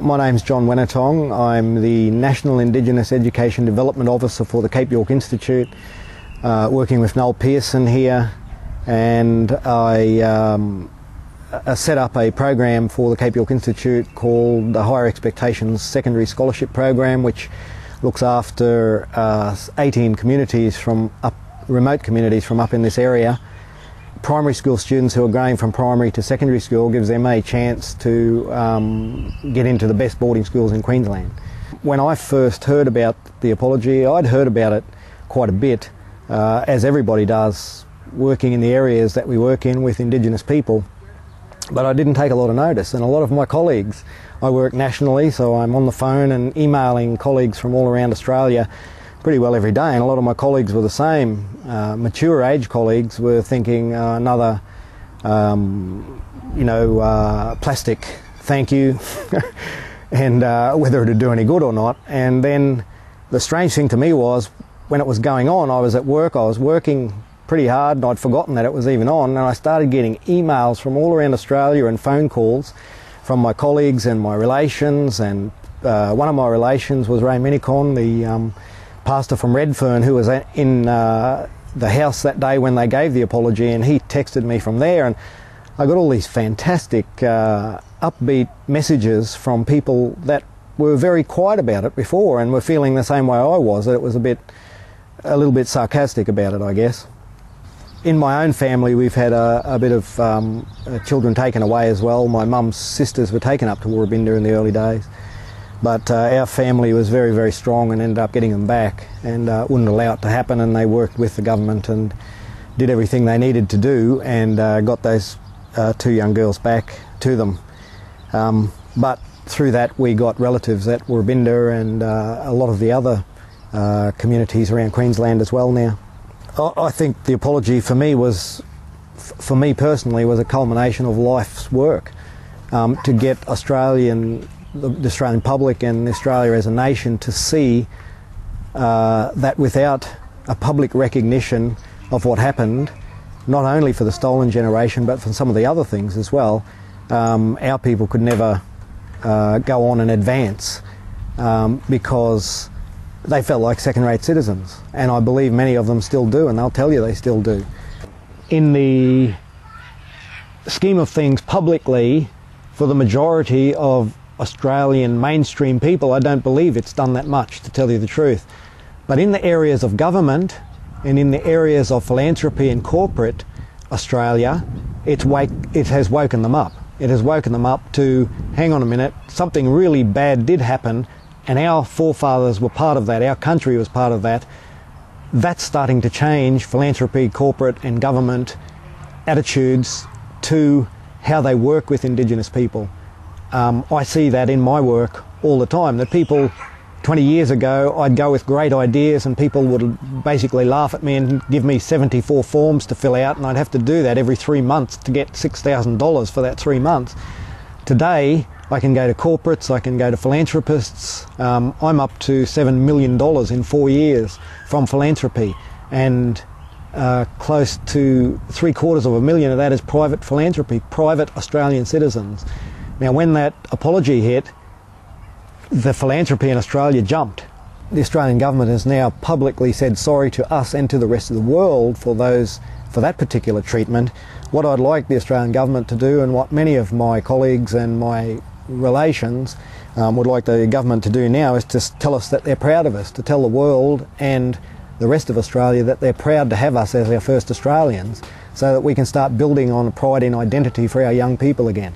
My name's John Wenitong. I'm the National Indigenous Education Development Officer for the Cape York Institute, working with Noel Pearson here, and I set up a program for the Cape York Institute called the Higher Expectations Secondary Scholarship Program, which looks after 18 communities from remote communities from up in this area. Primary school students who are going from primary to secondary school, gives them a chance to get into the best boarding schools in Queensland. When I first heard about the apology, I'd heard about it quite a bit, as everybody does, working in the areas that we work in with Indigenous people, but I didn't take a lot of notice. And a lot of my colleagues, I work nationally, so I'm on the phone and emailing colleagues from all around Australia pretty well every day, and a lot of my colleagues were the same. Mature age colleagues were thinking another, plastic thank you, and whether it would do any good or not. And then the strange thing to me was, when it was going on, I was at work, I was working pretty hard, and I'd forgotten that it was even on, and I started getting emails from all around Australia and phone calls from my colleagues and my relations, and one of my relations was Ray Wenitong, the pastor from Redfern, who was in the house that day when they gave the apology, and he texted me from there, and I got all these fantastic upbeat messages from people that were very quiet about it before and were feeling the same way I was, that it was a little bit sarcastic about it, I guess. In my own family, we've had a bit of children taken away as well. My mum's sisters were taken up to Warrabinda in the early days. But our family was very, very strong and ended up getting them back, and wouldn't allow it to happen, and they worked with the government and did everything they needed to do, and got those two young girls back to them. But through that we got relatives at Warrabinda and a lot of the other communities around Queensland as well now. I think the apology for me personally, was a culmination of life's work to get the Australian public and Australia as a nation to see that without a public recognition of what happened, not only for the stolen generation but for some of the other things as well, our people could never go on and advance because they felt like second-rate citizens, and I believe many of them still do, and they'll tell you they still do. In the scheme of things publicly, for the majority of Australian mainstream people, I don't believe it's done that much, to tell you the truth. But in the areas of government and in the areas of philanthropy and corporate Australia, it has woken them up. It has woken them up to, hang on a minute, something really bad did happen, and our forefathers were part of that, our country was part of that. That's starting to change philanthropy, corporate and government attitudes to how they work with Indigenous people. I see that in my work all the time, that people, 20 years ago, I'd go with great ideas and people would basically laugh at me and give me 74 forms to fill out, and I'd have to do that every 3 months to get $6,000 for that 3 months. Today, I can go to corporates, I can go to philanthropists. I'm up to $7 million in 4 years from philanthropy, and close to $750,000 of that is private philanthropy, private Australian citizens. Now, when that apology hit, the philanthropy in Australia jumped. The Australian government has now publicly said sorry to us and to the rest of the world for that particular treatment. What I'd like the Australian government to do, and what many of my colleagues and my relations would like the government to do now, is to tell us that they're proud of us, to tell the world and the rest of Australia that they're proud to have us as our first Australians, so that we can start building on pride in identity for our young people again.